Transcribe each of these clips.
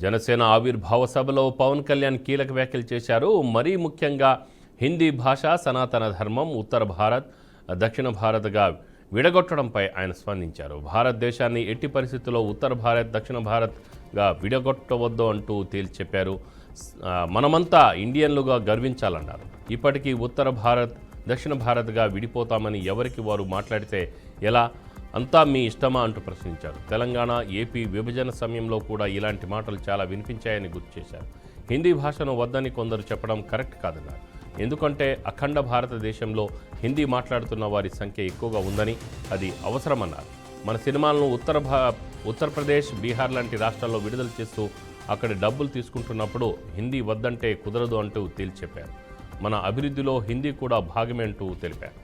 జనసేన ఆవిర్భావ సభలో పవన్ కళ్యాణ్ కీలక వ్యాఖ్యలు చేశారు. మరీ ముఖ్యంగా హిందీ భాష సనాతన ధర్మం ఉత్తర భారత్ దక్షిణ భారత్గా విడగొట్టడంపై ఆయన స్పందించారు. భారతదేశాన్ని ఎట్టి పరిస్థితుల్లో ఉత్తర భారత్ దక్షిణ భారత్గా విడగొట్టవద్దు అంటూ తేల్చి చెప్పారు. మనమంతా ఇండియన్లుగా గర్వించాలన్నారు. ఇప్పటికీ ఉత్తర భారత్ దక్షిణ భారత్గా విడిపోతామని ఎవరికి వారు మాట్లాడితే ఎలా, అంతా మీ ఇష్టమా అంటూ ప్రశ్నించారు. తెలంగాణ ఏపీ విభజన సమయంలో కూడా ఇలాంటి మాటలు చాలా వినిపించాయని గుర్తు చేశారు. హిందీ భాషను వద్దని కొందరు చెప్పడం కరెక్ట్ కాదన్నారు. ఎందుకంటే అఖండ భారతదేశంలో హిందీ మాట్లాడుతున్న వారి సంఖ్య ఎక్కువగా ఉందని, అది అవసరమన్నారు. మన సినిమాలను ఉత్తరప్రదేశ్ బీహార్ లాంటి రాష్ట్రాల్లో విడుదల చేస్తూ అక్కడి డబ్బులు తీసుకుంటున్నప్పుడు హిందీ వద్దంటే కుదరదు అంటూ తేల్చి చెప్పారు. మన అభివృద్ధిలో హిందీ కూడా భాగమే అంటూ తెలిపారు.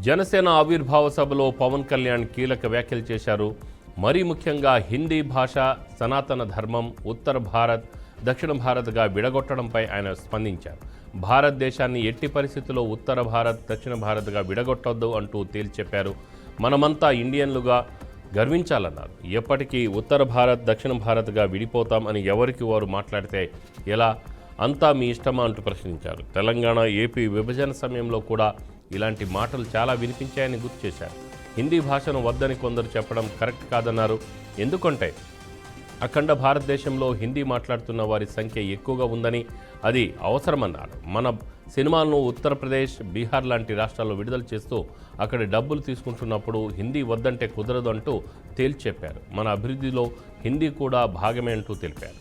జనసేన ఆవిర్భావ సభలో పవన్ కళ్యాణ్ కీలక వ్యాఖ్యలు చేశారు. మరీ ముఖ్యంగా హిందీ భాష సనాతన ధర్మం ఉత్తర భారత్ దక్షిణ భారత్గా విడగొట్టడంపై ఆయన స్పందించారు. భారతదేశాన్ని ఎట్టి పరిస్థితుల్లో ఉత్తర భారత్ దక్షిణ భారత్గా విడగొట్టొద్దు అంటూ తేల్చి చెప్పారు. మనమంతా ఇండియన్లుగా గర్వించాలన్నారు. ఎప్పటికీ ఉత్తర భారత్ దక్షిణ భారత్గా విడిపోతాం అని ఎవరికి వారు మాట్లాడితే ఎలా, అంతా మీ ఇష్టమా అంటూ ప్రశ్నించారు. తెలంగాణ ఏపీ విభజన సమయంలో కూడా ఇలాంటి మాటలు చాలా వినిపించాయని గుర్తు చేశారు. హిందీ భాషను వద్దని కొందరు చెప్పడం కరెక్ట్ కాదన్నారు. ఎందుకంటే అఖండ భారతదేశంలో హిందీ మాట్లాడుతున్న వారి సంఖ్య ఎక్కువగా ఉందని, అది అవసరమన్నారు. మన సినిమాలను ఉత్తరప్రదేశ్ బీహార్ లాంటి రాష్ట్రాల్లో విడుదల చేస్తూ అక్కడి డబ్బులు తీసుకుంటున్నప్పుడు హిందీ వద్దంటే కుదరదు అంటూ తేల్చి చెప్పారు. మన అభివృద్ధిలో హిందీ కూడా భాగమే అంటూ తెలిపారు.